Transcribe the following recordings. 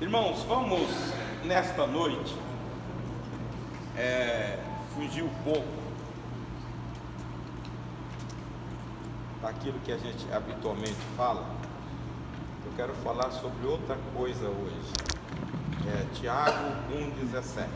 Irmãos, vamos nesta noite fugir um pouco daquilo que a gente habitualmente fala. Eu quero falar sobre outra coisa hoje. Tiago 1,17.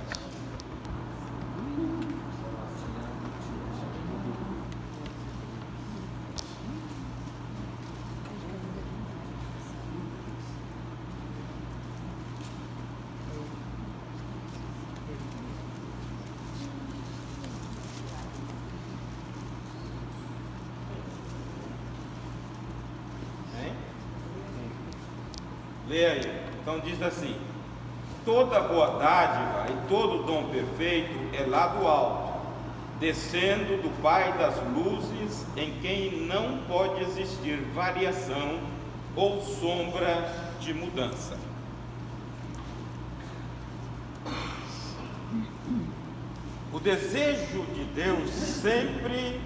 Leia aí. Então diz assim: toda boa dádiva e todo dom perfeito é lá do alto, descendo do Pai das luzes, em quem não pode existir variação ou sombra de mudança. O desejo de Deus sempre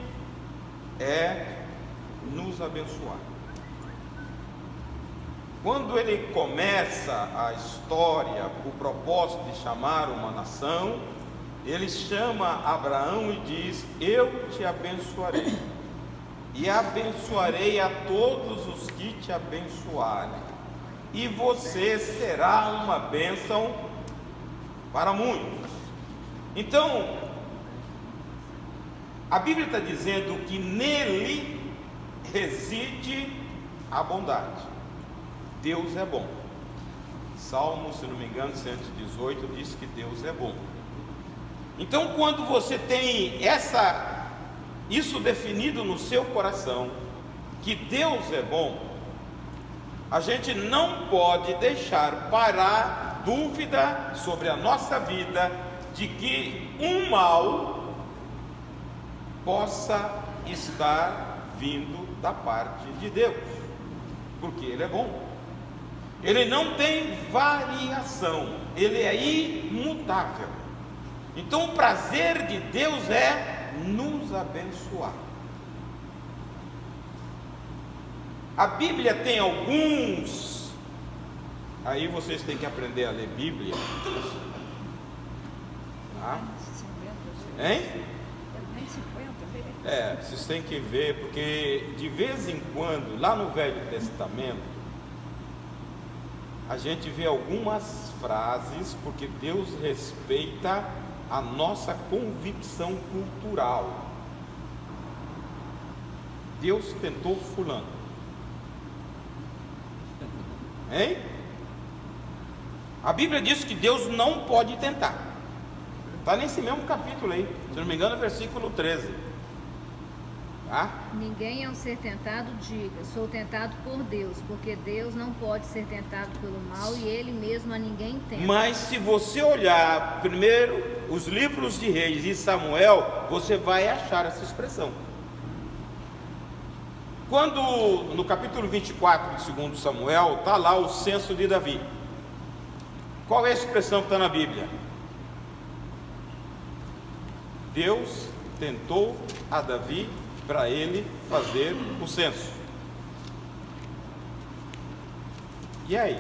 é nos abençoar. Quando ele começa a história, o propósito de chamar uma nação, ele chama Abraão e diz: eu te abençoarei, e abençoarei a todos os que te abençoarem, e você será uma bênção para muitos. Então, a Bíblia está dizendo que nele reside a bondade. Deus é bom. Salmo, se não me engano, 118 diz que Deus é bom. Então, quando você tem isso definido no seu coração, que Deus é bom, a gente não pode deixar parar dúvida sobre a nossa vida de que um mal possa estar vindo da parte de Deus, porque Ele é bom. Ele não tem variação, ele é imutável. Então o prazer de Deus é nos abençoar. A Bíblia tem alguns, aí vocês têm que aprender a ler Bíblia, tá? Hein? Vocês têm que ver, porque de vez em quando, lá no Velho Testamento, a gente vê algumas frases, porque Deus respeita a nossa convicção cultural. Deus tentou fulano, hein? A Bíblia diz que Deus não pode tentar. Está nesse mesmo capítulo aí, se não me engano, versículo 13. Ninguém ao ser tentado diga: sou tentado por Deus, porque Deus não pode ser tentado pelo mal e Ele mesmo a ninguém tenta. Mas se você olhar primeiro os livros de Reis e Samuel, você vai achar essa expressão. Quando no capítulo 24 de 2 Samuel está lá o censo de Davi, qual é a expressão que está na Bíblia? Deus tentou a Davi para ele fazer o censo. E aí?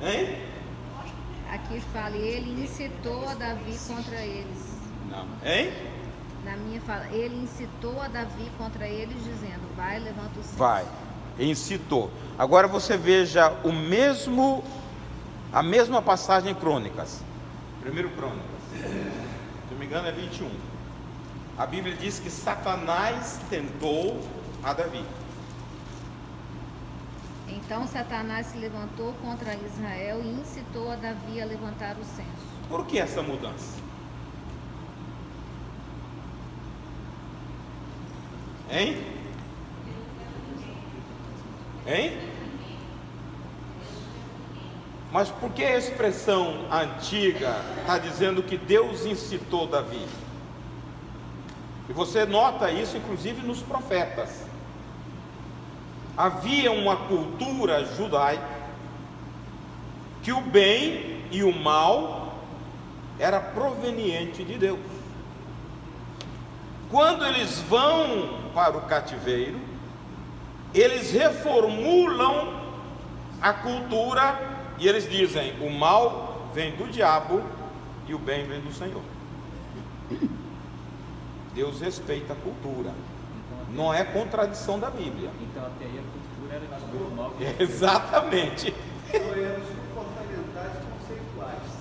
Hein? Aqui fala: ele incitou a Davi contra eles. Não. Hein? Na minha fala: ele incitou a Davi contra eles, dizendo: vai, levanta o censo. Vai, incitou. Agora você veja a mesma passagem em Crônicas. Primeiro Crônicas, se não me engano é 21. A Bíblia diz que Satanás tentou a Davi. Então Satanás se levantou contra Israel e incitou a Davi a levantar o censo. Por que essa mudança? Hein? Mas por que a expressão antiga está dizendo que Deus incitou Davi? E você nota isso inclusive nos profetas. Havia uma cultura judaica que o bem e o mal era proveniente de Deus. Quando eles vão para o cativeiro, eles reformulam a cultura e eles dizem: o mal vem do diabo e o bem vem do Senhor. Deus respeita a cultura, não é contradição da Bíblia. Então até aí a cultura era levada pelo mal. Exatamente.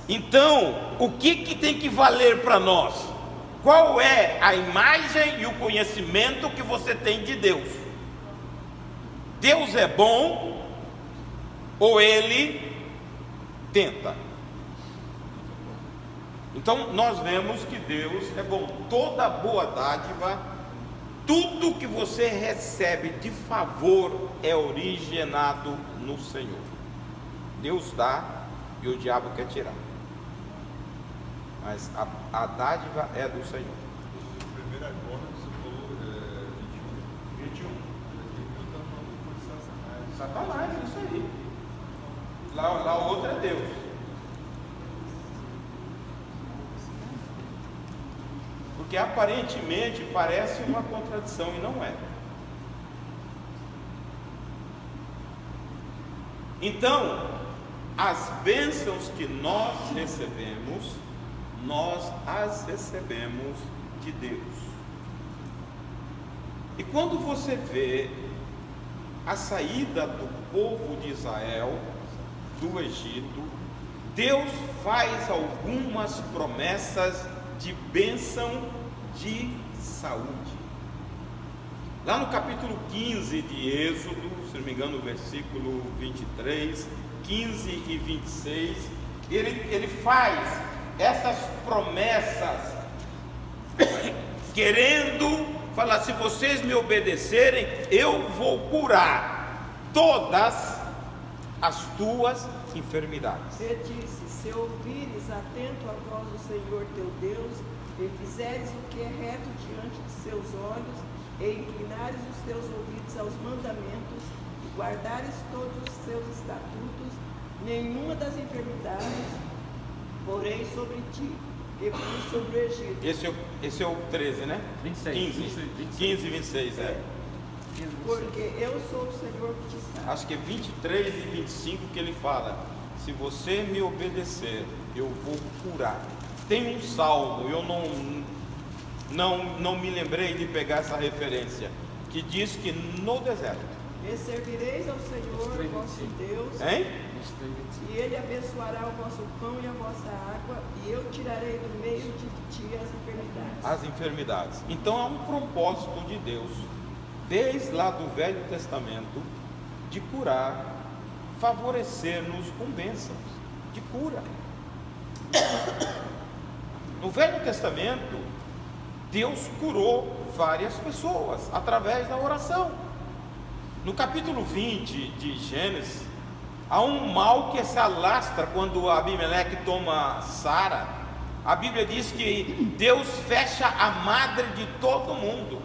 Então, o que tem que valer para nós? Qual é a imagem e o conhecimento que você tem de Deus? Deus é bom ou Ele tenta? Então nós vemos que Deus é bom. Toda boa dádiva, tudo que você recebe de favor é originado no Senhor. Deus dá e o diabo quer tirar, mas a dádiva é do Senhor. Primeira agora você falou 21. Satanás, isso aí. Lá o outro é Deus. Porque aparentemente parece uma contradição e não é. Então, as bênçãos que nós as recebemos de Deus. E quando você vê a saída do povo de Israel do Egito, Deus faz algumas promessas de bênção de saúde. Lá no capítulo 15 de Êxodo, se não me engano, versículo 23, 15 e 26, ele faz essas promessas, querendo falar: se vocês me obedecerem, eu vou curar todas as tuas enfermidades. Ele disse: se ouvires atento a voz do Senhor teu Deus, e fizeres o que é reto diante de seus olhos, e inclinares os teus ouvidos aos mandamentos, e guardares todos os seus estatutos, nenhuma das enfermidades porém sobre ti, que fui sobre o Egito. Esse é o 13, né? 26. 15 e 26, é. Porque eu sou o Senhor que te salva. Acho que é 23 e 25 que ele fala: se você me obedecer, eu vou curar. Tem um salmo, eu não me lembrei de pegar essa referência, que diz que no deserto, E servireis ao Senhor vosso Deus, hein? e Ele abençoará o vosso pão e a vossa água, e eu tirarei do meio de ti as enfermidades. As enfermidades. Então é um propósito de Deus, desde lá do Velho Testamento, de curar, favorecer-nos com bênçãos de cura. No Velho Testamento, Deus curou várias pessoas através da oração. No capítulo 20 de Gênesis, há um mal que se alastra quando Abimeleque toma Sara. A Bíblia diz que Deus fecha a madre de todo mundo.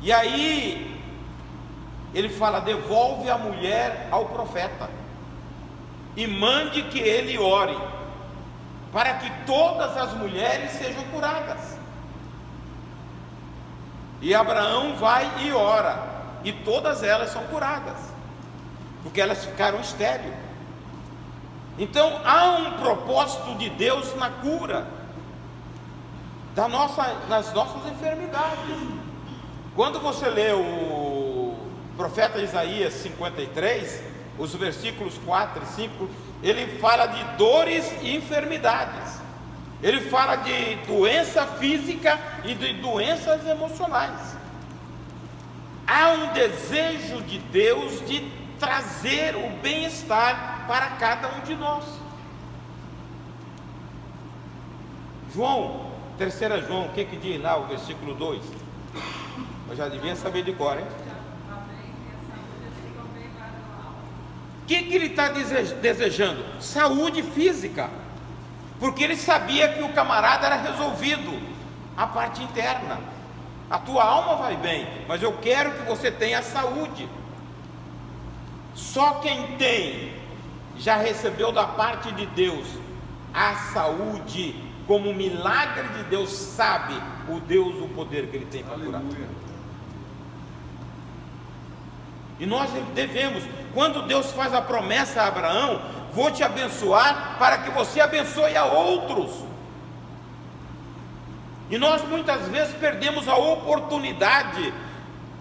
E aí ele fala: devolve a mulher ao profeta e mande que ele ore, para que todas as mulheres sejam curadas. E Abraão vai e ora, e todas elas são curadas, porque elas ficaram estéreis. Então há um propósito de Deus na cura das nossas enfermidades. Quando você lê o profeta Isaías 53, os versículos 4 e 5, ele fala de dores e enfermidades. Ele fala de doença física e de doenças emocionais. Há um desejo de Deus de trazer o bem-estar para cada um de nós. João, 3 João, o que diz lá o versículo 2? Eu já devia saber de cor, hein? O que ele está desejando? Saúde física, porque ele sabia que o camarada era resolvido, a parte interna. A tua alma vai bem, mas eu quero que você tenha saúde. Só quem tem, já recebeu da parte de Deus a saúde como milagre de Deus, sabe o Deus, o poder que Ele tem para curar. Aleluia. E nós devemos, quando Deus faz a promessa a Abraão, vou te abençoar para que você abençoe a outros. E nós muitas vezes perdemos a oportunidade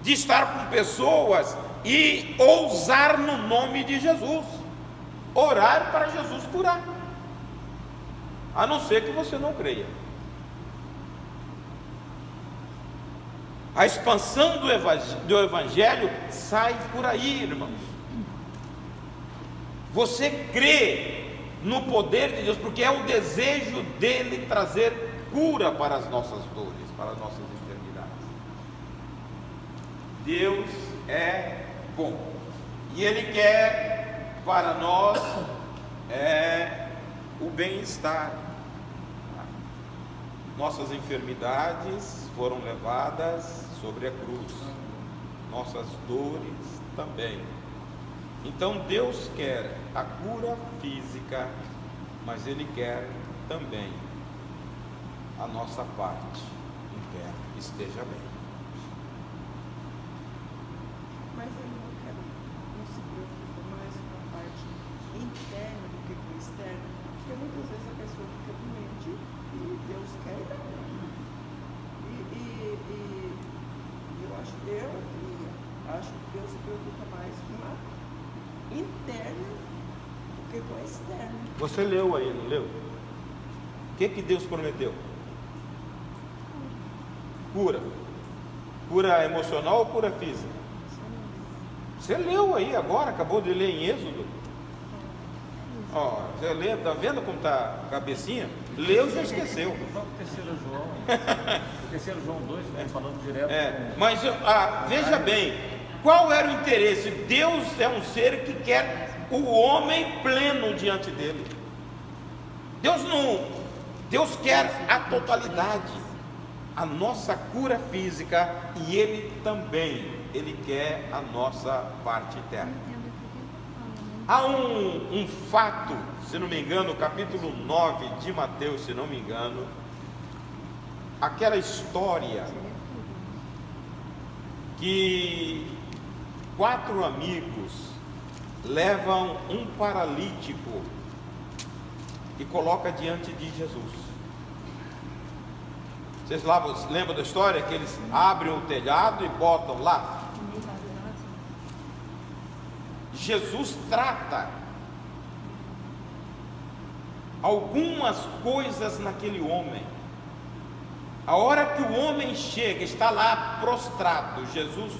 de estar com pessoas e ousar no nome de Jesus, orar para Jesus curar, a não ser que você não creia. A expansão do Evangelho sai por aí, irmãos. Você crê no poder de Deus, porque é o desejo dele trazer cura para as nossas dores, para as nossas enfermidades. Deus é bom, e Ele quer para nós o bem-estar. Nossas enfermidades foram levadas sobre a cruz, nossas dores também. Então Deus quer a cura física, mas Ele quer também a nossa parte interna esteja bem. Mas ele não se preocupa mais com a parte interna do que com a externa, porque muitas vezes a pessoa fica doente e Deus quer ir bem. E eu acho que Deus se preocupa mais com a interna do que com a externa. Você leu aí, não leu? O que Deus prometeu? Cura. Cura emocional ou cura física? Você leu aí agora, acabou de ler em Êxodo. Ó, você lê, tá vendo como tá a cabecinha? Leu e já esqueceu. O próprio 3 João, o 3 João 2, né, falando direto com... Mas veja bem, qual era o interesse? Deus é um ser que quer o homem pleno diante dele. Deus quer a totalidade, a nossa cura física, e Ele também, Ele quer a nossa parte interna. Há um fato, se não me engano, capítulo 9 de Mateus, se não me engano, aquela história que 4 amigos levam um paralítico e coloca diante de Jesus. Vocês lembram da história que eles abrem o telhado e botam lá? Jesus trata algumas coisas naquele homem. A hora que o homem chega, está lá prostrado, Jesus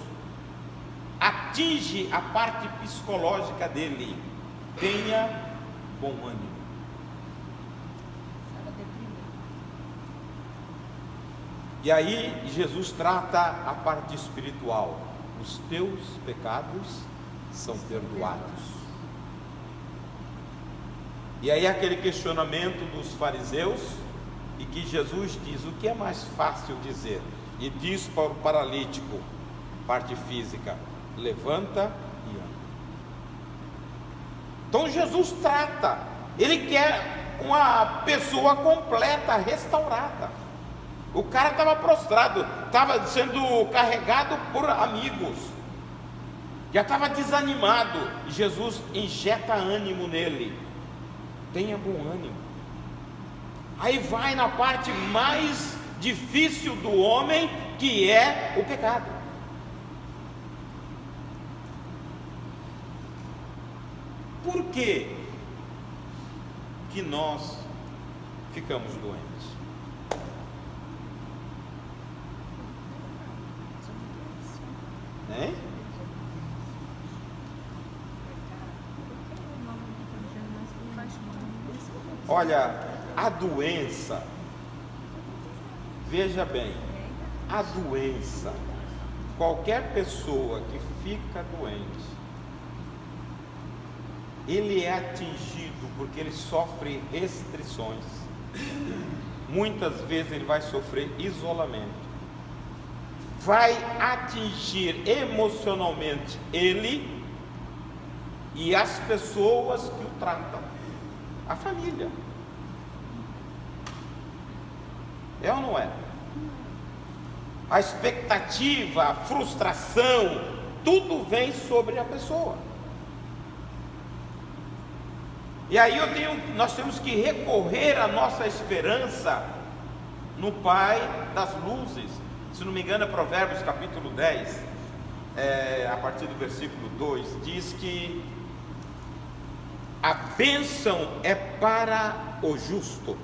atinge a parte psicológica dele. Tenha bom ânimo. E aí Jesus trata a parte espiritual. Os teus pecados são perdoados. E aí aquele questionamento dos fariseus, e que Jesus diz: o que é mais fácil dizer? E diz para o paralítico, parte física: levanta e anda. Então Jesus trata, Ele quer uma pessoa completa, restaurada. O cara estava prostrado, estava sendo carregado por amigos, já estava desanimado. Jesus injeta ânimo nele. Tenha bom ânimo. Aí vai na parte mais difícil do homem, que é o pecado. Por que nós ficamos doentes? Hein? Olha, a doença, veja bem, a doença, qualquer pessoa que fica doente, ele é atingido porque ele sofre restrições. Muitas vezes ele vai sofrer isolamento, vai atingir emocionalmente ele e as pessoas que o tratam, a família. É ou não é? A expectativa, a frustração, tudo vem sobre a pessoa. E aí nós temos que recorrer à nossa esperança no Pai das luzes. Se não me engano é Provérbios capítulo 10, a partir do versículo 2, diz que a bênção é para o justo.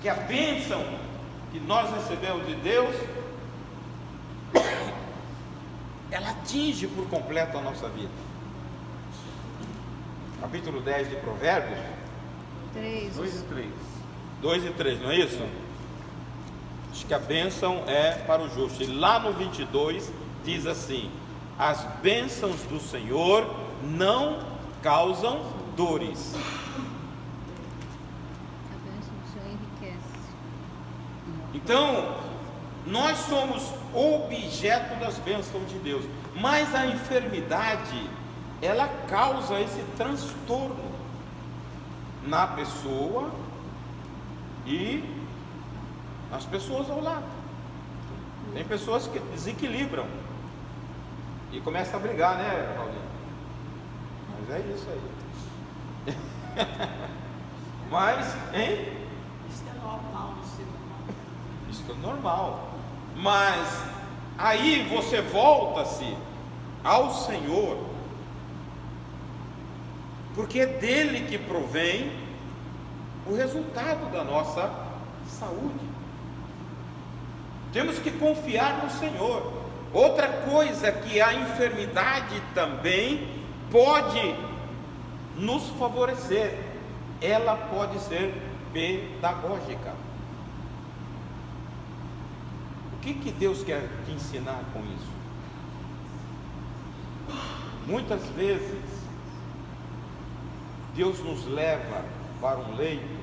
Que a bênção que nós recebemos de Deus, ela atinge por completo a nossa vida. Capítulo 10 de Provérbios 3. 2 e 3. 2 e 3, não é isso? Diz que a bênção é para o justo. E lá no 22 diz assim: as bênçãos do Senhor não causam dores. A bênção do Senhor enriquece. Então, nós somos objeto das bênçãos de Deus, mas a enfermidade, ela causa esse transtorno na pessoa e nas pessoas ao lado. Tem pessoas que desequilibram e começam a brigar, né, Paulinho? Mas é isso aí. Mas, hein? Isso é normal no ser humano. Isso é normal. Mas aí você volta-se ao Senhor, porque é dele que provém o resultado da nossa saúde. Temos que confiar no Senhor. Outra coisa que a enfermidade também pode nos favorecer, ela pode ser pedagógica. O que Deus quer te ensinar com isso? Muitas vezes Deus nos leva para um leito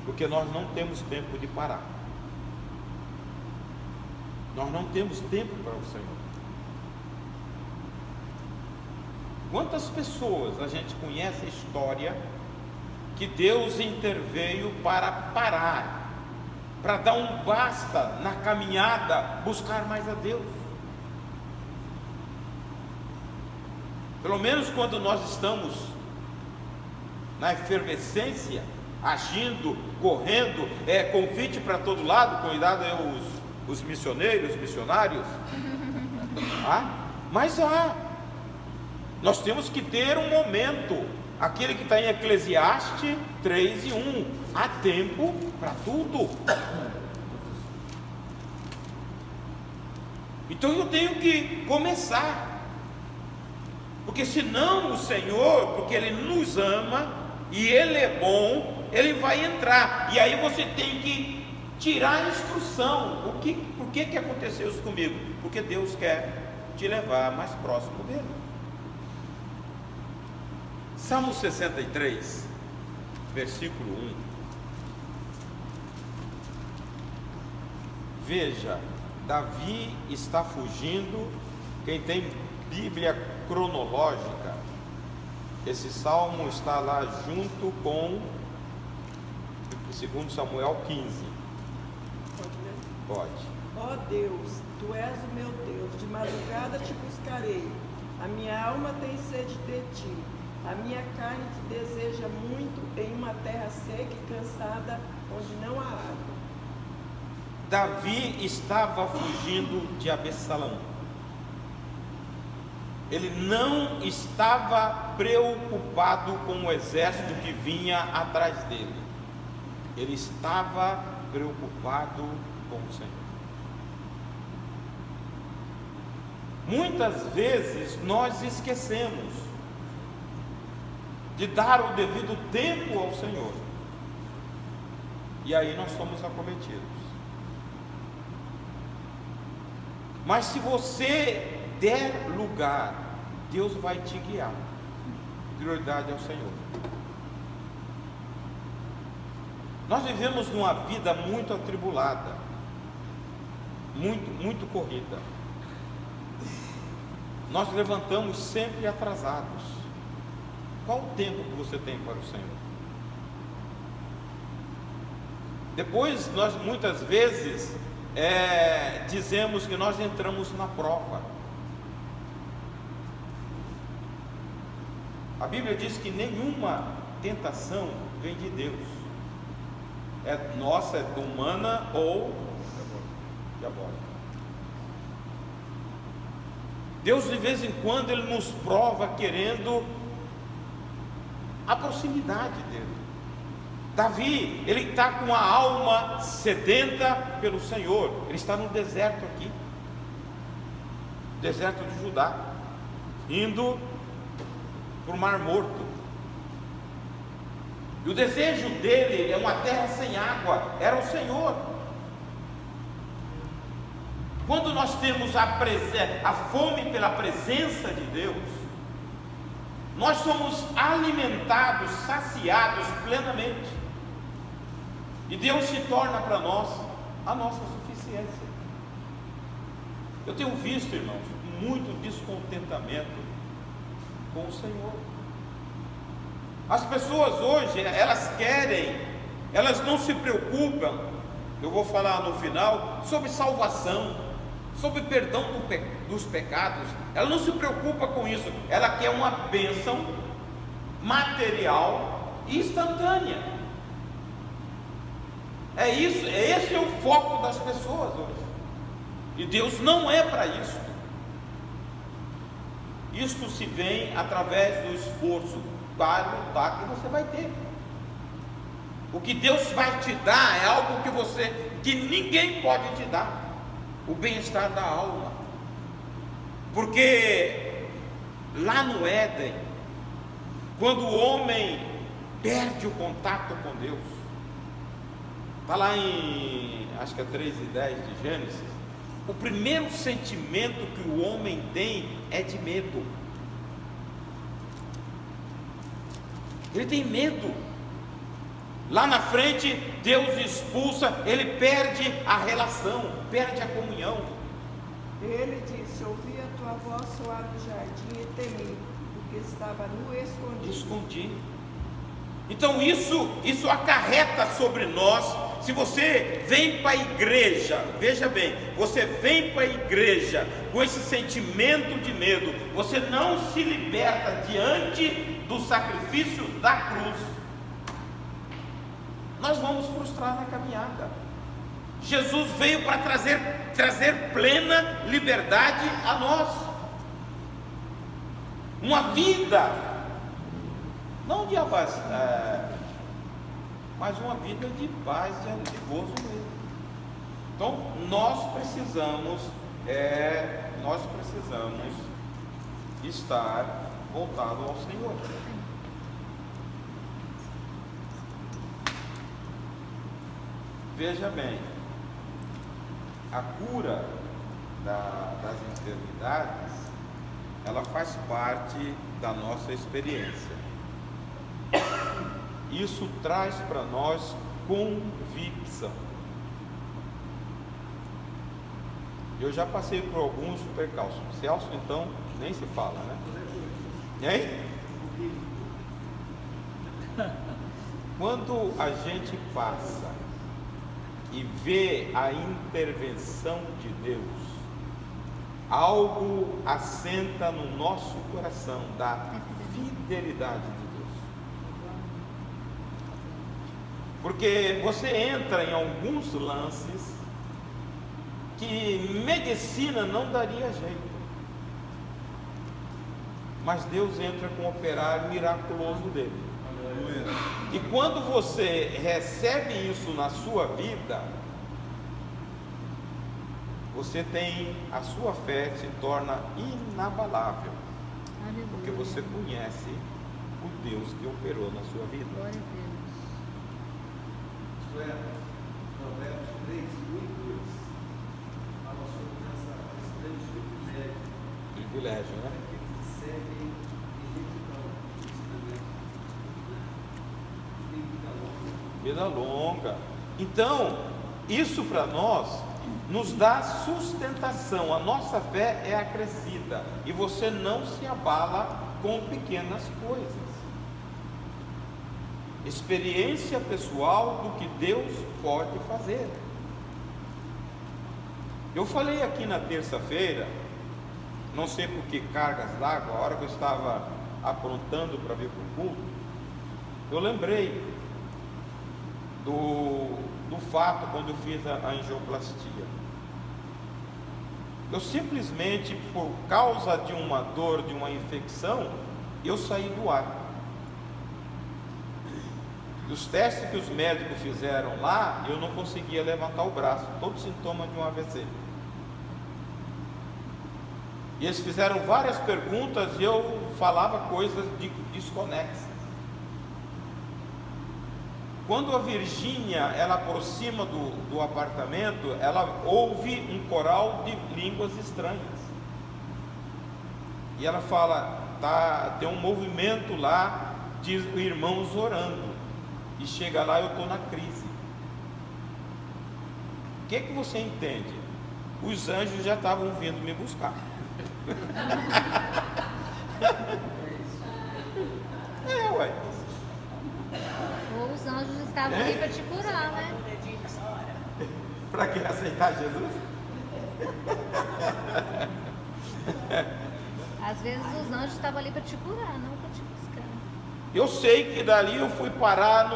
porque nós não temos tempo de parar. Nós não temos tempo para o Senhor. Quantas pessoas a gente conhece a história que Deus interveio para parar, para dar um basta na caminhada, buscar mais a Deus? Pelo menos quando nós estamos na efervescência, agindo, correndo, convite para todo lado, cuidado aí os missioneiros, missionários. Mas nós temos que ter um momento, aquele que está em Eclesiastes 3:1, há tempo para tudo. Então eu tenho que começar, porque senão o Senhor, porque Ele nos ama e Ele é bom, Ele vai entrar, e aí você tem que tirar a instrução. Por que aconteceu isso comigo? Porque Deus quer te levar mais próximo dele. Salmo 63, versículo 1. Veja, Davi está fugindo. Quem tem Bíblia cronológica, esse salmo está lá junto com 2 Samuel 15. Pode ler? Pode. Ó Deus, Tu és o meu Deus, de madrugada te buscarei. A minha alma tem sede de Ti. A minha carne te deseja muito em uma terra seca e cansada, onde não há água. Davi estava fugindo de Absalão. Ele não estava preocupado com o exército que vinha atrás dele. Ele estava preocupado com o Senhor. Muitas vezes nós esquecemos de dar o devido tempo ao Senhor, e aí nós somos acometidos. Mas se você der lugar, Deus vai te guiar. Prioridade ao Senhor. Nós vivemos numa vida muito atribulada, muito corrida. Nós levantamos sempre atrasados. Qual o tempo que você tem para o Senhor? Depois nós muitas vezes dizemos que nós entramos na prova. A Bíblia diz que nenhuma tentação vem de Deus, nossa, é humana ou diabólica. Deus de vez em quando Ele nos prova querendo a proximidade dEle. Davi, ele está com a alma sedenta pelo Senhor. Ele está no deserto aqui, deserto de Judá, indo para o Mar Morto. E o desejo dele é uma terra sem água, era o Senhor. Quando nós temos a fome pela presença de Deus, nós somos alimentados, saciados plenamente, e Deus se torna para nós a nossa suficiência. Eu tenho visto, irmãos, muito descontentamento com o Senhor. As pessoas hoje, elas não se preocupam, eu vou falar no final, sobre salvação, sobre perdão dos pecados. Ela não se preocupa com isso, ela quer uma bênção material e instantânea. Esse é o foco das pessoas hoje, e Deus não é para isso. Isto se vem através do esforço para lutar que você vai ter. O que Deus vai te dar é algo que ninguém pode te dar, o bem-estar da alma. Porque lá no Éden, quando o homem perde o contato com Deus, está lá em, acho que é 3:10 de Gênesis, o primeiro sentimento que o homem tem é de medo. Ele tem medo. Lá na frente, Deus expulsa, ele perde a relação, perde a comunhão. Ele disse: ouvi a tua voz soar do jardim e temi, porque estava nu e escondido. Então isso acarreta sobre nós. Se você vem para a igreja, veja bem, você vem para a igreja com esse sentimento de medo, você não se liberta diante do sacrifício da cruz, nós vamos frustrar na caminhada. Jesus veio para trazer plena liberdade a nós, uma vida, não de paz, mas uma vida de paz, de gozo mesmo. Então nós precisamos estar voltado ao Senhor. Veja bem, a cura das enfermidades, ela faz parte da nossa experiência. Isso traz para nós convicção. Eu já passei por alguns percalços. Celso, então, nem se fala, né? Hein? Quando a gente passa e vê a intervenção de Deus, algo assenta no nosso coração da fidelidade de Deus. Porque você entra em alguns lances que medicina não daria jeito, mas Deus entra com o operário miraculoso dele. E quando você recebe isso na sua vida, você tem, a sua fé se torna inabalável. Aleluia. Porque você conhece o Deus que operou na sua vida. Glória a Deus. Isto é, Provérbios 3, 1 e 2 fala sobre esse grande privilégio, né? Que servem em vida longa. Então, isso para nós nos dá sustentação, a nossa fé é acrescida, e você não se abala com pequenas coisas. experiência pessoal do que Deus pode fazer. Eu falei aqui na terça-feira, não sei por que cargas d'água, a hora que eu estava aprontando para vir para o culto, eu lembrei do fato quando eu fiz a angioplastia. Eu simplesmente, por causa de uma dor, de uma infecção, eu saí do ar. E os testes que os médicos fizeram lá, eu não conseguia levantar o braço, todo sintoma de um AVC. E eles fizeram várias perguntas e eu falava coisas desconexas. Quando a Virgínia, ela aproxima do apartamento, ela ouve um coral de línguas estranhas. E ela fala, tem um movimento lá de irmãos orando. E chega lá, eu estou na crise. O que você entende? Os anjos já estavam vindo me buscar. Ué. Ou os anjos estavam ali para te curar, né? Para quem aceitar Jesus? Às vezes os anjos estavam ali para te curar, não para te buscar. Eu sei que dali eu fui parar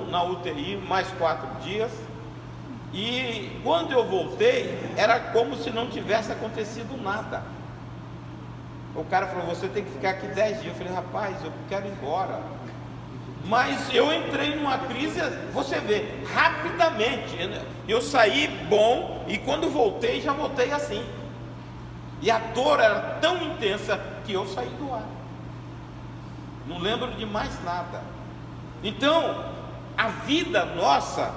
na UTI mais 4 dias. E quando eu voltei, era como se não tivesse acontecido nada. O cara falou, você tem que ficar aqui 10 dias. Eu falei, rapaz, eu quero ir embora. Mas eu entrei numa crise, você vê, rapidamente. Eu saí bom e quando voltei, já voltei assim. E a dor era tão intensa que eu saí do ar. Não lembro de mais nada. Então, a vida nossa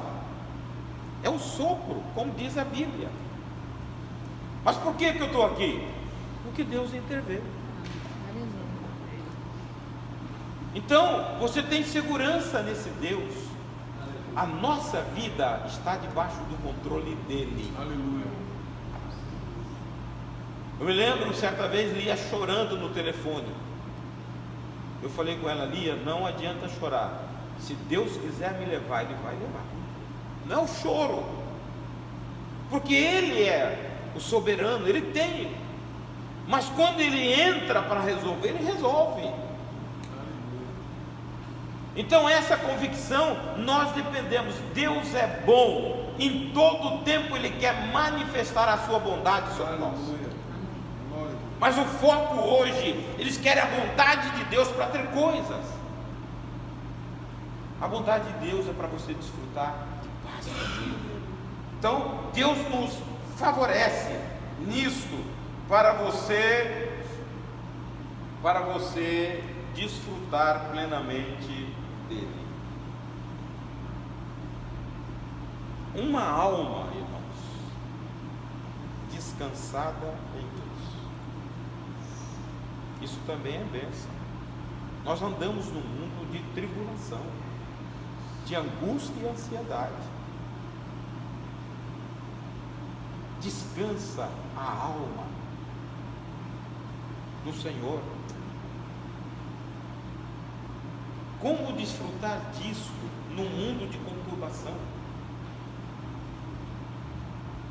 é um sopro, como diz a Bíblia. Mas por que eu estou aqui? Porque Deus interveio. Então, você tem segurança nesse Deus. A nossa vida está debaixo do controle dele. Aleluia. Eu me lembro, certa vez, Lia chorando no telefone. Eu falei com ela, Lia, não adianta chorar. Se Deus quiser me levar, Ele vai levar. Não é o choro, porque Ele é o soberano, Ele tem. Mas quando Ele entra para resolver, Ele resolve. Então essa convicção, nós dependemos. Deus é bom, em todo tempo Ele quer manifestar a sua bondade sobre nós. Mas o foco hoje, eles querem a bondade de Deus para ter coisas. A bondade de Deus é para você desfrutar de paz na vida. Então Deus nos favorece nisto para você desfrutar plenamente dele. Uma alma, irmãos, descansada em Deus, isso também é bênção. Nós andamos num mundo de tribulação, de angústia e ansiedade. Descansa a alma no Senhor. Como desfrutar disso no mundo de conturbação?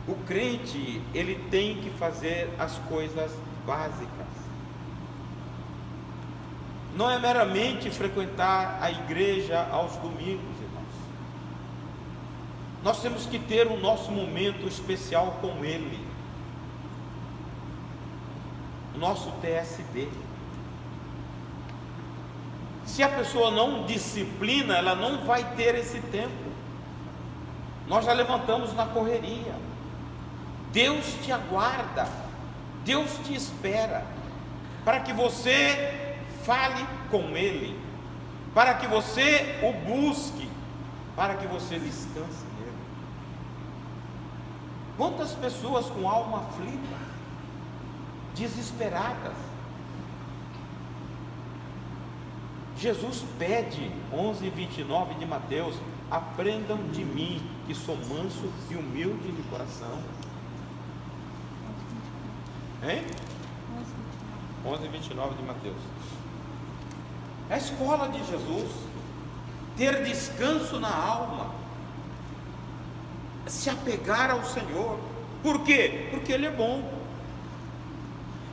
O crente, ele tem que fazer as coisas básicas. Não é meramente frequentar a igreja aos domingos, irmãos. Nós temos que ter o nosso momento especial com Ele. O nosso TSD. Se a pessoa não disciplina, ela não vai ter esse tempo. Nós já levantamos na correria. Deus te aguarda, Deus te espera, para que você fale com Ele, para que você o busque, para que você descanse nele. Quantas pessoas com alma aflita, desesperadas? Jesus pede, 11:29 de Mateus, aprendam de mim, que sou manso e humilde de coração. Hein? 11:29 de Mateus. É a escola de Jesus. ter descanso na alma, se apegar ao Senhor. Por quê? Porque Ele é bom.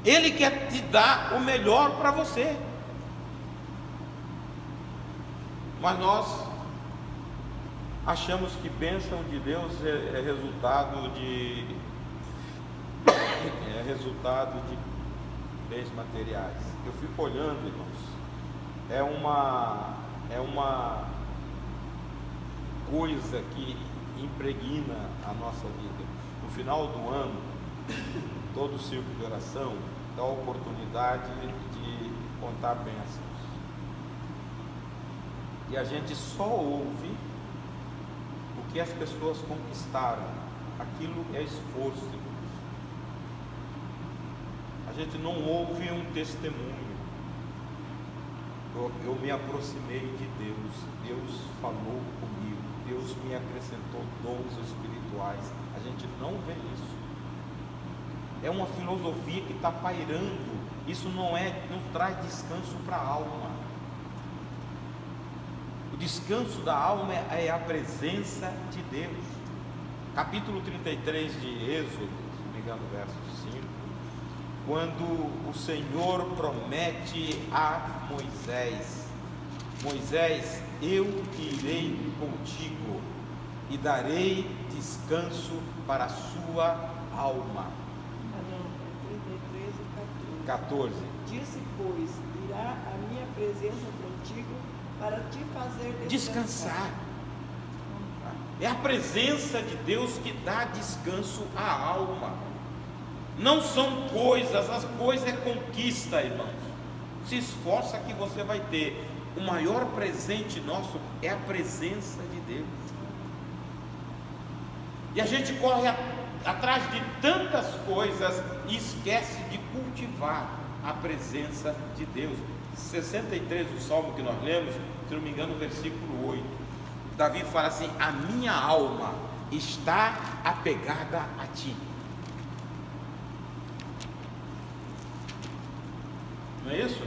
Ele quer te dar o melhor para você. Mas nós achamos que bênção de Deus é resultado de bens materiais. Eu fico olhando, irmãos, é uma coisa que impregna a nossa vida. No final do ano, todo o círculo de oração dá a oportunidade de contar bênçãos. E a gente só ouve o que as pessoas conquistaram. Aquilo é esforço, irmãos. A gente não ouve um testemunho. Eu me aproximei de Deus, Deus falou comigo, Deus me acrescentou dons espirituais. A gente não vê isso. É uma filosofia que está pairando. Isso não traz descanso para a alma. O descanso da alma é a presença de Deus. Capítulo 33 de Êxodo, se não me engano, verso 5, quando o Senhor promete a Moisés: Moisés, eu irei contigo e darei descanso para a sua alma. 33 e 14. Disse, pois, irá a minha presença contigo para te fazer Descansar. É a presença de Deus que dá descanso à alma. Não são coisas, as coisas é conquista, irmãos. Se esforça que você vai ter. O maior presente nosso é a presença de Deus. E a gente corre atrás de tantas coisas e esquece de cultivar a presença de Deus. 63, o salmo que nós lemos, se não me engano, versículo 8. Davi fala assim: a minha alma está apegada a ti. Não é isso?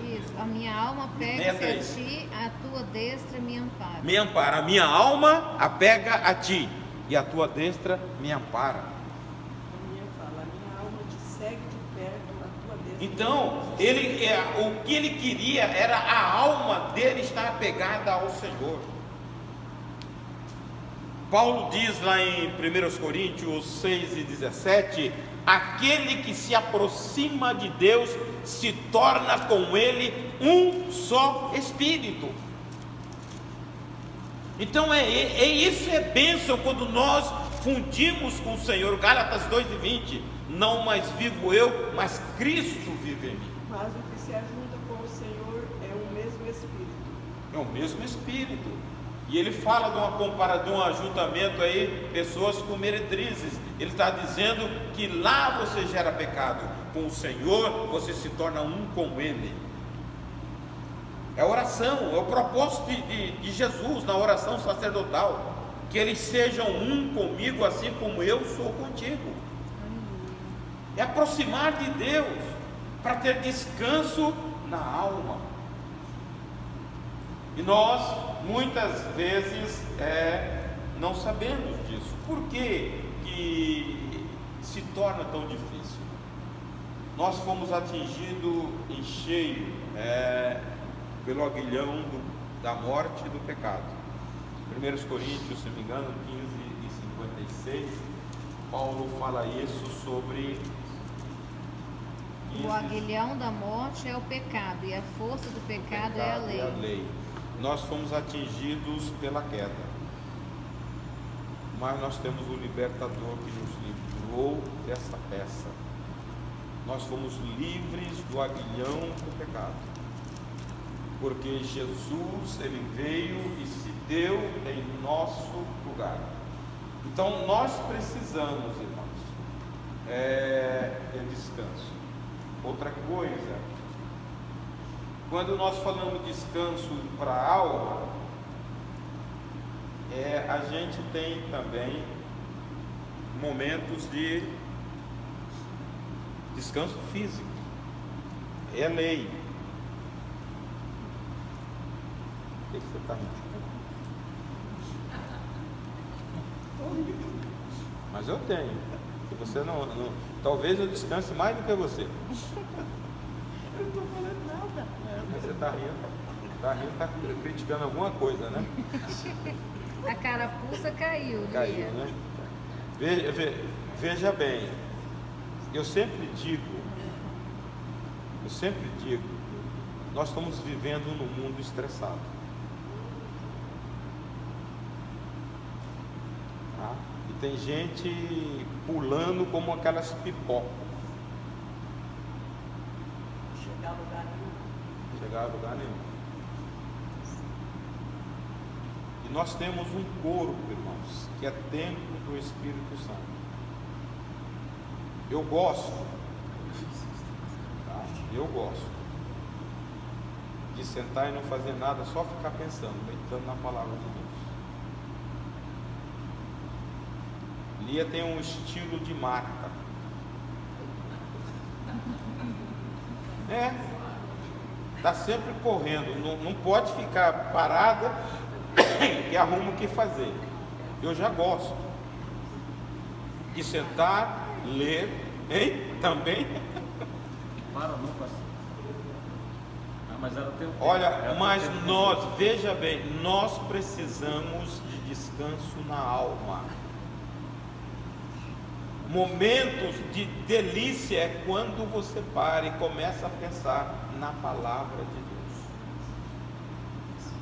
Isso, a minha alma pega-se a ti, a tua destra me ampara. Me ampara, a minha alma apega a ti, e a tua destra me ampara. A minha alma te segue de perto, a tua destra. Então, o que ele queria era a alma dele estar apegada ao Senhor. Paulo diz lá em 1 Coríntios 6 e 17: aquele que se aproxima de Deus se torna com Ele um só Espírito. Então isso é bênção quando nós fundimos com o Senhor. Gálatas 2:20: não mais vivo eu, mas Cristo vive em mim. Mas o que se ajunta com o Senhor é o mesmo Espírito. É o mesmo Espírito. E ele fala de um ajuntamento aí, pessoas com meretrizes. Ele está dizendo que lá você gera pecado, com o Senhor você se torna um com Ele. É a oração, é o propósito de Jesus na oração sacerdotal, que eles sejam um comigo, assim como eu sou contigo. É aproximar de Deus para ter descanso na alma. E nós muitas vezes não sabemos disso. Por que se torna tão difícil? Nós fomos atingidos em cheio pelo aguilhão da morte e do pecado. 1 Coríntios, se não me engano, 15 e 56, Paulo fala isso sobre... O aguilhão da morte é o pecado, e a força do pecado é a lei. Nós fomos atingidos pela queda, mas nós temos o libertador que nos livrou dessa peça. Nós fomos livres do aguilhão do pecado, porque Jesus, ele veio e se deu em nosso lugar. Então nós precisamos, irmãos, ter descanso. Outra coisa, quando nós falamos descanso para a alma, a gente tem também momentos de descanso físico. É lei. que você está rindo? Mas eu tenho. Se você não, talvez eu descanse mais do que você. Eu não estou falando nada. Mas você está rindo, está criticando alguma coisa, né? A carapuça caiu. Caiu, né? Veja bem, eu sempre digo, nós estamos vivendo num mundo estressado. Tá? E tem gente pulando como aquelas pipocas. Chegar a lugar nenhum. E nós temos um corpo, irmãos, que é templo do Espírito Santo. Eu gosto, tá? Eu gosto de sentar e não fazer nada, só ficar pensando, meditando na palavra de Deus. Lia tem um estilo de Marta. Está sempre correndo, não pode ficar parada que arruma o que fazer. Eu já gosto de sentar, ler, hein? Também. Para nunca assim. Mas ela tem Olha, mas nós, veja bem, nós precisamos de descanso na alma. Momentos de delícia é quando você para e começa a pensar na palavra de Deus.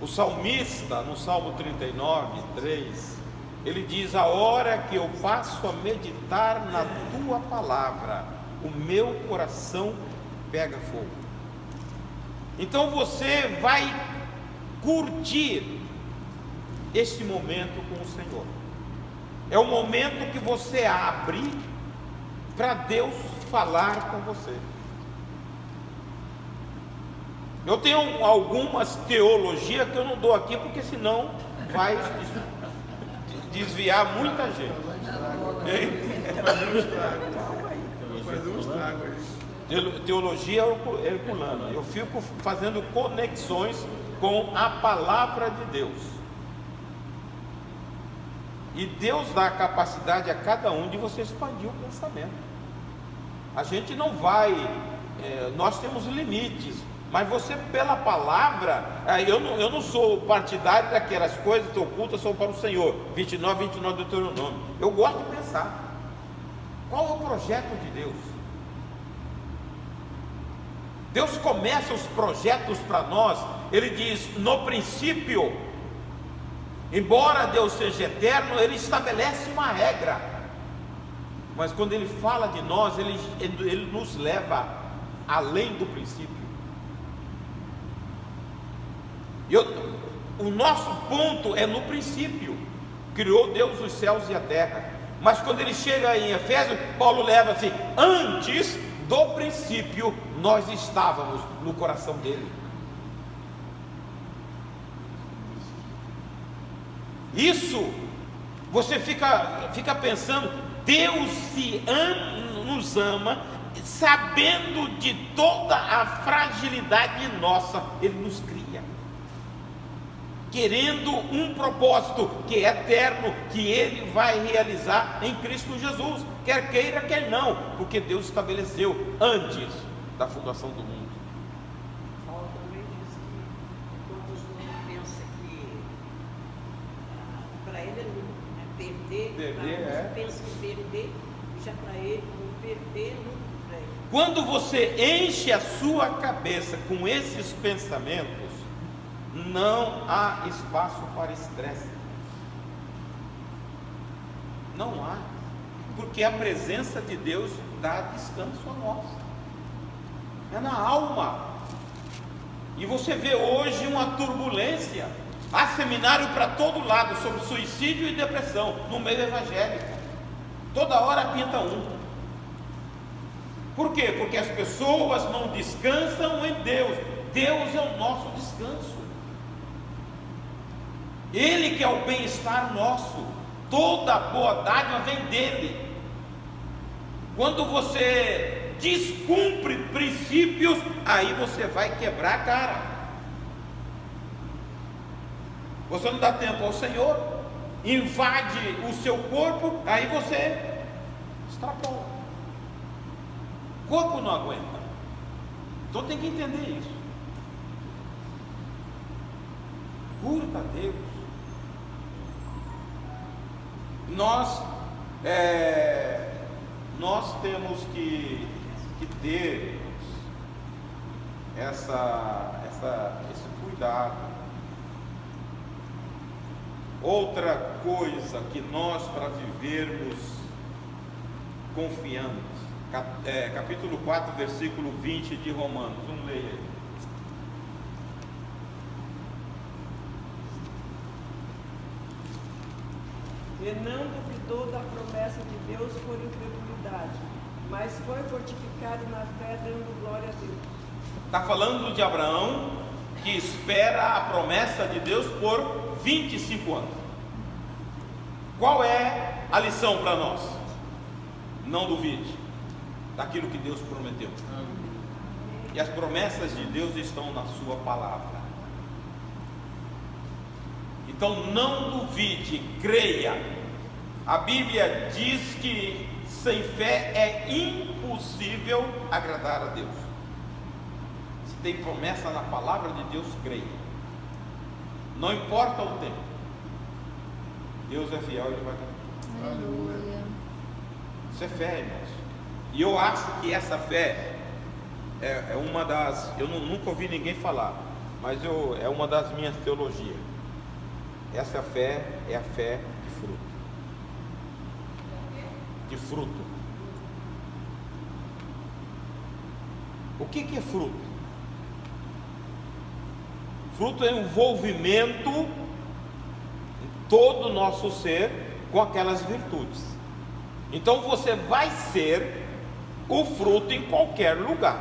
O salmista, no Salmo 39, 3, ele diz: a hora que eu passo a meditar na tua palavra, o meu coração pega fogo. Então você vai curtir esse momento com o Senhor. É o momento que você abre para Deus falar com você. Eu tenho algumas teologias que eu não dou aqui, porque senão vai desviar muita gente. Fazer um estrago aí. Teologia herculana. Eu fico fazendo conexões com a palavra de Deus. E Deus dá a capacidade a cada um de você expandir o pensamento. A gente não vai, nós temos limites, mas você pela palavra, eu não sou partidário daquelas coisas que ocultas são para o Senhor, 29 do Deuteronômio. Eu gosto de pensar, qual é o projeto de Deus? Deus começa os projetos para nós, Ele diz, no princípio, embora Deus seja eterno, Ele estabelece uma regra, mas quando Ele fala de nós, Ele nos leva além do princípio. O nosso ponto é no princípio, criou Deus os céus e a terra, mas quando ele chega em Efésios, Paulo leva assim, antes do princípio, nós estávamos no coração dele. Isso, você fica pensando, Deus nos ama, sabendo de toda a fragilidade nossa, Ele nos cria, querendo um propósito que é eterno, que Ele vai realizar em Cristo Jesus, quer queira, quer não, porque Deus estabeleceu antes da fundação do mundo. Paulo também diz que quando os homens pensam que para ele é lucro, né? Perder, pensa em perder, já para ele, não perder é lucro para ele. Quando você enche a sua cabeça com esses pensamentos, não há espaço para estresse. Não há, porque a presença de Deus dá descanso a nós, é na alma. E você vê hoje uma turbulência, há seminário para todo lado sobre suicídio e depressão no meio evangélico, toda hora pinta um. Por quê? Porque as pessoas não descansam em Deus. Deus é o nosso descanso, Ele que é o bem-estar nosso, toda boa dádiva vem dele. Quando você descumpre princípios, aí você vai quebrar a cara. você não dá tempo ao Senhor, invade o seu corpo, aí você extrapola. O corpo não aguenta. Então tem que entender isso. Curta a Deus. Nós temos que ter esse cuidado. Outra coisa que nós, para vivermos confiantes, capítulo 4, versículo 20 de Romanos, vamos ler aí. E não duvidou da promessa de Deus por incredulidade, mas foi fortificado na fé, dando glória a Deus. Está falando de Abraão, que espera a promessa de Deus por 25 anos. Qual é a lição para nós? Não duvide daquilo que Deus prometeu. E as promessas de Deus estão na sua palavra. Então não duvide, creia. A Bíblia diz que sem fé é impossível agradar a Deus. Se tem promessa na palavra de Deus, creia. Não importa o tempo, Deus é fiel, Ele vai cumprir. Aleluia. Isso é fé, irmãos. E eu acho que essa fé é uma das, eu nunca ouvi ninguém falar, mas é uma das minhas teologias. Essa fé é a fé de fruto. De fruto. O que é fruto? Fruto é envolvimento em todo o nosso ser com aquelas virtudes. Então você vai ser o fruto em qualquer lugar.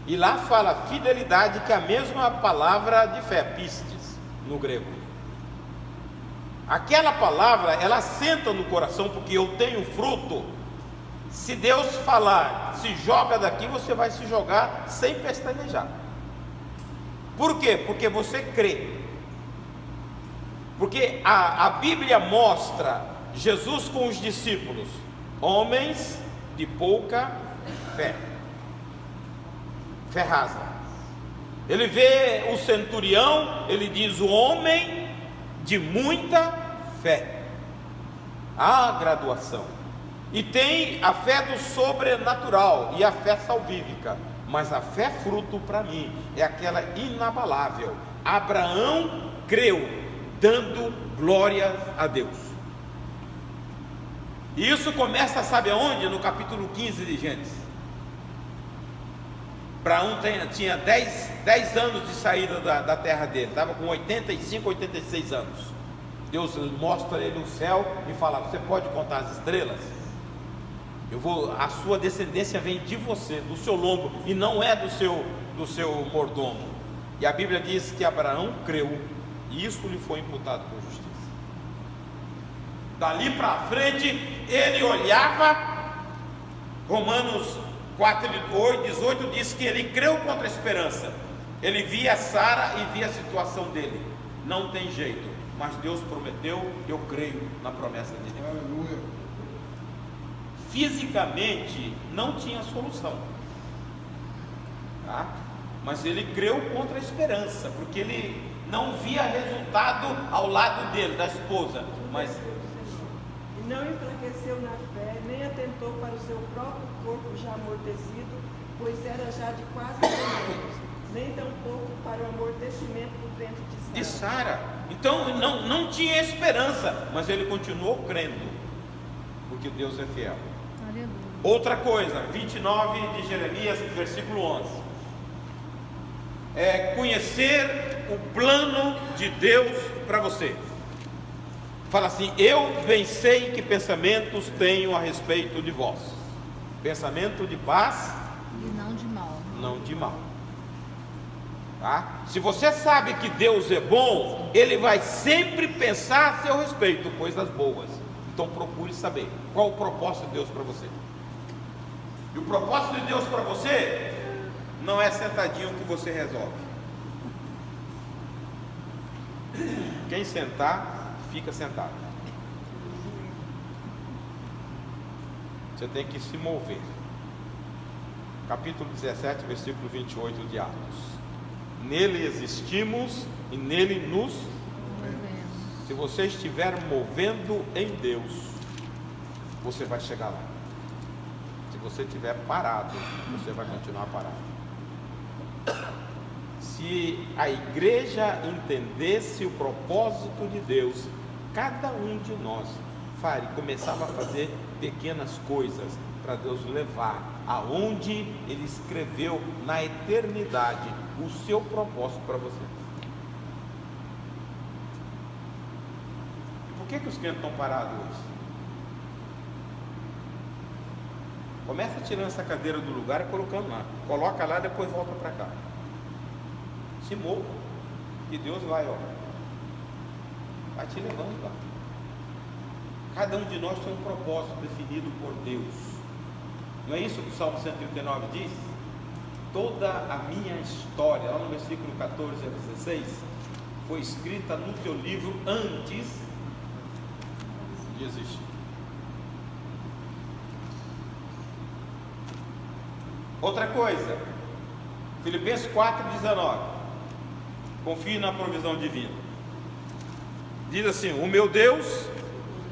E lá fala fidelidade, que é a mesma palavra de fé, pistes, no grego. Aquela palavra, ela assenta no coração, porque eu tenho fruto. Se Deus falar, se joga daqui, você vai se jogar sem pestanejar. Por quê? Porque você crê. Porque a Bíblia mostra Jesus com os discípulos, homens de pouca fé, fé rasa. Ele vê o centurião, ele diz: o homem de muita fé. Há graduação. E tem a fé do sobrenatural e a fé salvífica. Mas a fé fruto, para mim, é aquela inabalável. Abraão creu, dando glória a Deus. E isso começa, sabe aonde? No capítulo 15 de Gênesis. Abraão tinha 10 anos de saída da terra dele, estava com 85, 86 anos. Deus mostra ele no céu e fala: você pode contar as estrelas? A sua descendência vem de você, do seu lombo, e não é do seu mordomo. E a Bíblia diz que Abraão creu, e isso lhe foi imputado por justiça. Dali para frente, ele olhava, Romanos 4:18 diz que ele creu contra a esperança. Ele via Sara e via a situação dele. Não tem jeito, mas Deus prometeu, eu creio na promessa de Deus. Aleluia. Fisicamente não tinha solução, tá? Mas ele creu contra a esperança, porque ele não via resultado ao lado dele, da esposa, mas e não enfraqueceu na fé, nem atentou para o seu próprio corpo já amortecido, pois era já de quase 100 anos, nem tampouco para o amortecimento do ventre de Sara. Então não tinha esperança, mas ele continuou crendo, porque Deus é fiel. Aleluia. Outra coisa, 29 de Jeremias, versículo 11, é conhecer o plano de Deus para você. Fala assim: eu bem sei que pensamentos tenho a respeito de vós, pensamento de paz E não de mal. não de mal. Tá? Se você sabe que Deus é bom, Ele vai sempre pensar a seu respeito coisas boas. Então procure saber qual o propósito de Deus para você. E o propósito de Deus para você não é sentadinho que você resolve. quem sentar, fica sentado. Você tem que se mover. Capítulo 17, versículo 28 de Atos. Nele existimos e nele nos movemos. Se você estiver movendo em Deus, você vai chegar lá. Se você estiver parado, você vai continuar parado. Se a igreja entendesse o propósito de Deus, cada um de nós começava a fazer pequenas coisas para Deus levar aonde Ele escreveu na eternidade o seu propósito para você. Por que os crentes estão parados hoje? Começa tirando essa cadeira do lugar e colocando lá. Coloca lá, depois volta para cá. Se mova, que Deus vai te levando lá. Cada um de nós tem um propósito definido por Deus. Não é isso que o Salmo 139 diz? Toda a minha história, lá no versículo 14 a 16, foi escrita no teu livro antes de existir. Outra coisa, Filipenses 4,19. Confie na provisão divina. Diz assim: o meu Deus,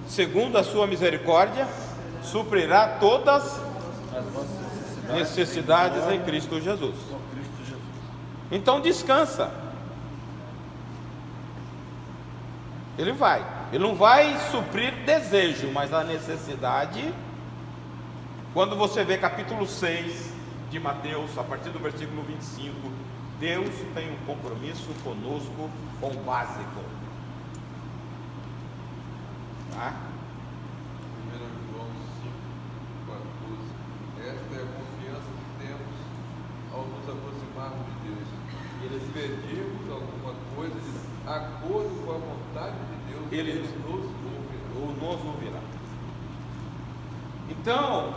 segundo a sua misericórdia, suprirá todas as necessidades em Cristo Jesus. Então descansa. Ele não vai suprir desejo, mas a necessidade. Quando você vê capítulo 6 de Mateus, a partir do versículo 25, Deus tem um compromisso conosco com o básico. Tá? 1 João 5,14. Esta é a confiança que temos ao nos aproximarmos de Deus. Se pedirmos alguma coisa de acordo com a vontade de Deus, Ele nos ouvirá. Então,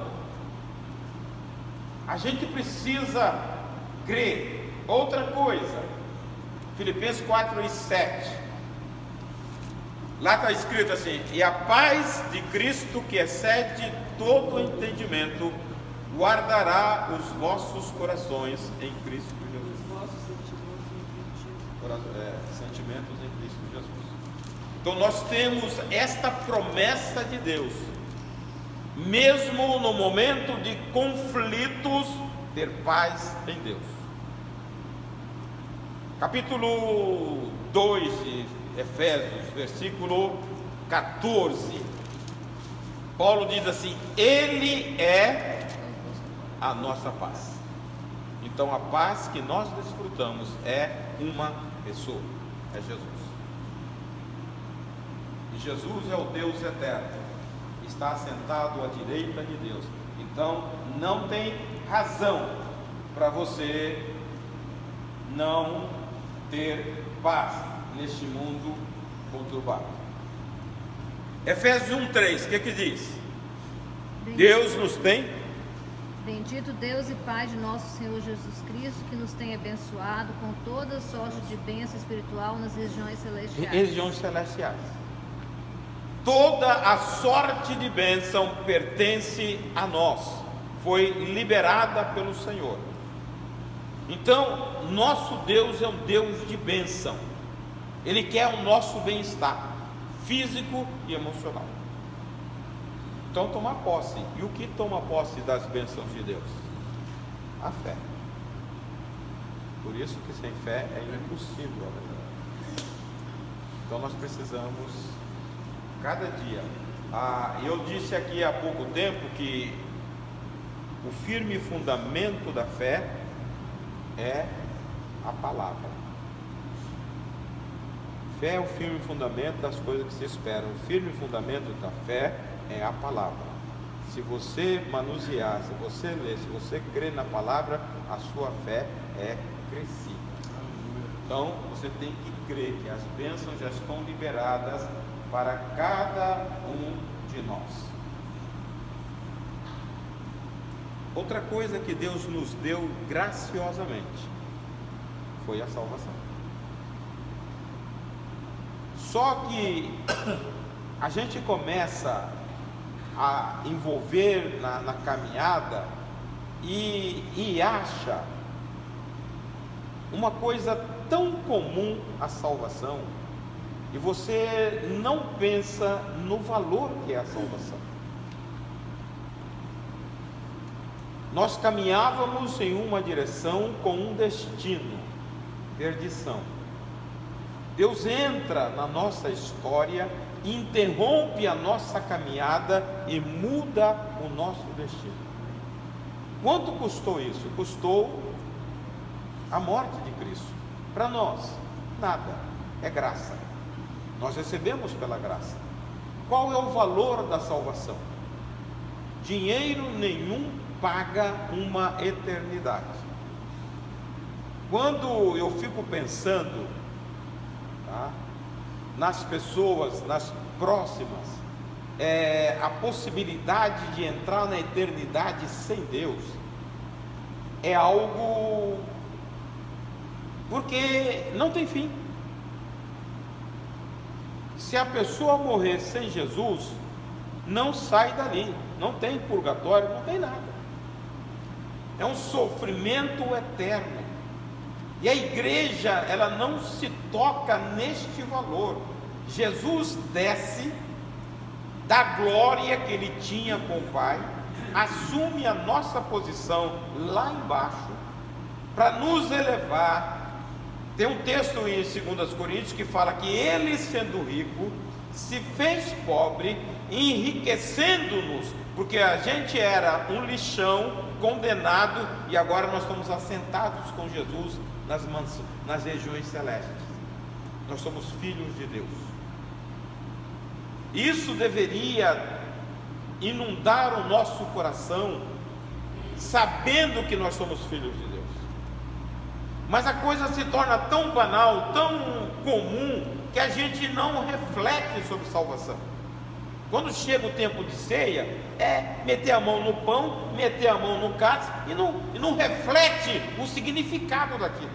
a gente precisa crer. Outra coisa, Filipenses 4:7. Lá está escrito assim: e a paz de Cristo, que excede todo o entendimento, guardará os vossos corações em Cristo Jesus. Os vossos Sentimentos em Cristo Jesus. Então nós temos esta promessa de Deus, mesmo no momento de conflitos, ter paz em Deus. Capítulo 2 de Efésios, versículo 14, Paulo diz assim: Ele é a nossa paz. Então a paz que nós desfrutamos é uma pessoa, é Jesus. E Jesus é o Deus eterno, está assentado à direita de Deus. Então não tem razão para você não ter paz neste mundo conturbado. Efésios 1:3, o que diz? Deus nos tem. Bendito Deus e Pai de nosso Senhor Jesus Cristo, que nos tem abençoado com toda sorte de bênção espiritual nas regiões celestiais. Toda a sorte de bênção pertence a nós, foi liberada pelo Senhor. Então, nosso Deus é um Deus de bênção. Ele quer o nosso bem-estar físico e emocional. Então, tomar posse. E o que toma posse das bênçãos de Deus? A fé. Por isso que sem fé é impossível. Então, nós precisamos, cada dia. Eu disse aqui há pouco tempo que o firme fundamento da fé é a palavra. Fé é o firme fundamento das coisas que se esperam. O firme fundamento da fé é a palavra. Se você manusear, se você ler, se você crer na palavra, a sua fé é crescida. Então você tem que crer que as bênçãos já estão liberadas para cada um de nós. Outra coisa que Deus nos deu graciosamente foi a salvação. Só que a gente começa a envolver na caminhada e acha uma coisa tão comum a salvação, e você não pensa no valor que é a salvação. Nós caminhávamos em uma direção com um destino: perdição. Deus entra na nossa história, interrompe a nossa caminhada e muda o nosso destino. Quanto custou isso? Custou a morte de Cristo. Para nós, nada, é graça. Nós recebemos pela graça. Qual é o valor da salvação? Dinheiro nenhum paga uma eternidade. Quando eu fico pensando, tá, nas pessoas, nas próximas, a possibilidade de entrar na eternidade sem Deus, é algo, porque não tem fim. Se a pessoa morrer sem Jesus, não sai dali, não tem purgatório, não tem nada. É um sofrimento eterno. E a igreja, ela não se toca neste valor. Jesus desce da glória que ele tinha com o Pai, assume a nossa posição lá embaixo, para nos elevar. Tem um texto em 2 Coríntios que fala que ele, sendo rico, se fez pobre, enriquecendo-nos, porque a gente era um lixão, condenado, e agora nós estamos assentados com Jesus nas regiões celestes. Nós somos filhos de Deus. Isso deveria inundar o nosso coração, sabendo que nós somos filhos de Deus. Mas a coisa se torna tão banal, tão comum, que a gente não reflete sobre salvação. Quando chega o tempo de ceia, é meter a mão no pão, meter a mão no cálice, e não reflete o significado daquilo.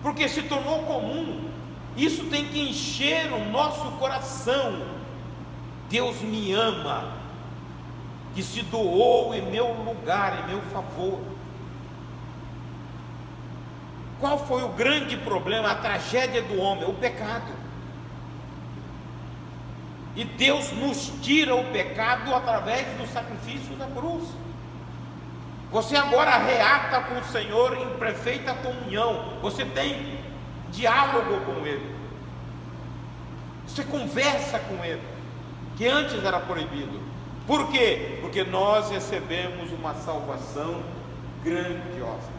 Porque se tornou comum. Isso tem que encher o nosso coração. Deus me ama, que se doou em meu lugar, em meu favor. Qual foi o grande problema, a tragédia do homem? O pecado. E Deus nos tira o pecado através do sacrifício da cruz. Você agora reata com o Senhor em perfeita comunhão. Você tem diálogo com Ele. Você conversa com Ele, que antes era proibido. Por quê? Porque nós recebemos uma salvação grandiosa.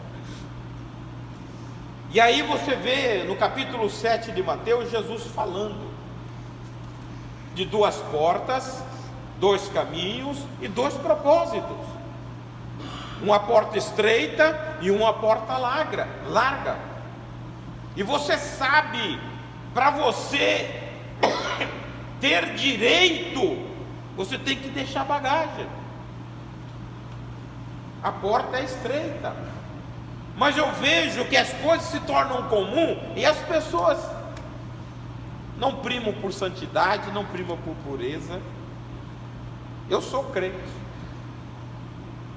E aí você vê no capítulo 7 de Mateus, Jesus falando de 2 portas, 2 caminhos e 2 propósitos. Uma porta estreita e uma porta larga. E você sabe, para você ter direito, você tem que deixar bagagem. A porta é estreita. Mas eu vejo que as coisas se tornam comum e as pessoas não primam por santidade, não primam por pureza. Eu sou crente.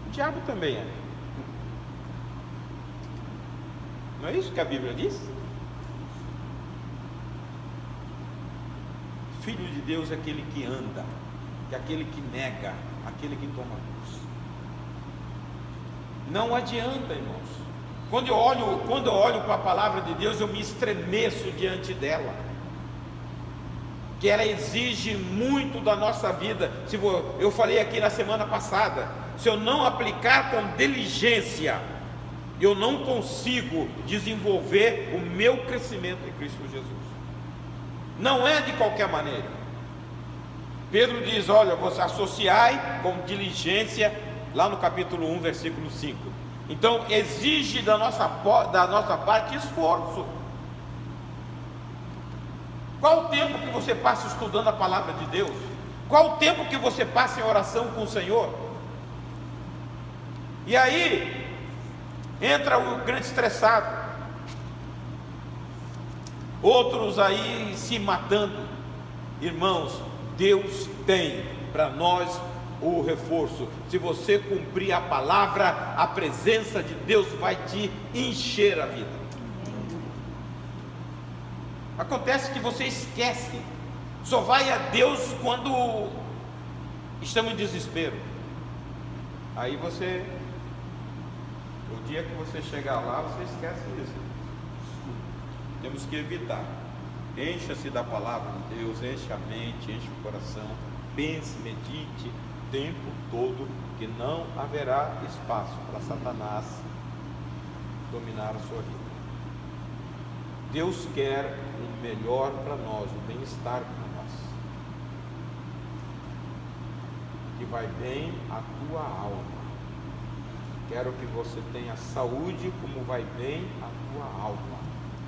O diabo também é. Não é isso que a Bíblia diz? Filho de Deus é aquele que anda, é aquele que nega, aquele que toma cruz. Não adianta, irmãos. Quando eu olho para a palavra de Deus, eu me estremeço diante dela, que ela exige muito da nossa vida. Eu falei aqui na semana passada, se eu não aplicar com diligência, eu não consigo desenvolver o meu crescimento em Cristo Jesus. Não é de qualquer maneira. Pedro diz, olha, você associai com diligência, lá no capítulo 1, versículo 5. Então exige da nossa parte esforço. Qual o tempo que você passa estudando a palavra de Deus? Qual o tempo que você passa em oração com o Senhor? E aí entra o grande estressado. outros aí se matando. Irmãos, Deus tem para nós o reforço. Se você cumprir a palavra, a presença de Deus vai te encher a vida. Acontece que você esquece, só vai a Deus quando estamos em desespero. Aí você, o dia que você chegar lá, você esquece disso. Temos que evitar. Encha-se da palavra de Deus, enche a mente, enche o coração, pense, medite o tempo todo, que não haverá espaço para Satanás dominar a sua vida. Deus quer o melhor para nós, o bem-estar para nós, que vai bem a tua alma. Quero que você tenha saúde como vai bem a tua alma.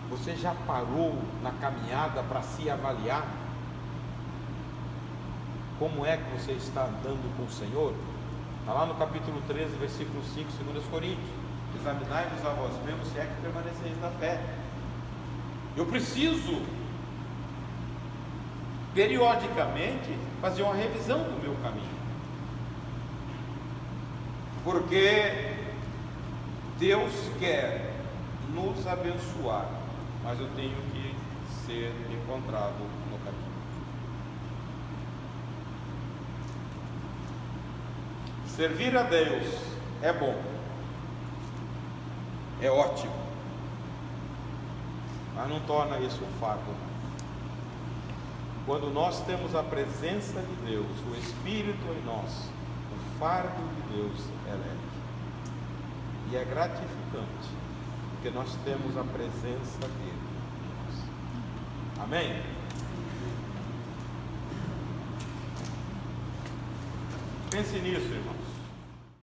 Você já parou na caminhada para se avaliar? Como é que você está andando com o Senhor? Está lá no capítulo 13, versículo 5, 2 Coríntios. Examinai-vos a vós mesmos, se é que permaneceis na fé. Eu preciso periodicamente fazer uma revisão do meu caminho, porque Deus quer nos abençoar, mas eu tenho que ser encontrado no caminho. Servir a Deus é bom, é ótimo, mas não torna isso um fardo. Quando nós temos a presença de Deus, o Espírito em nós, o fardo de Deus é leve e é gratificante, porque nós temos a presença dele em nós. Amém? Pense nisso, irmãos.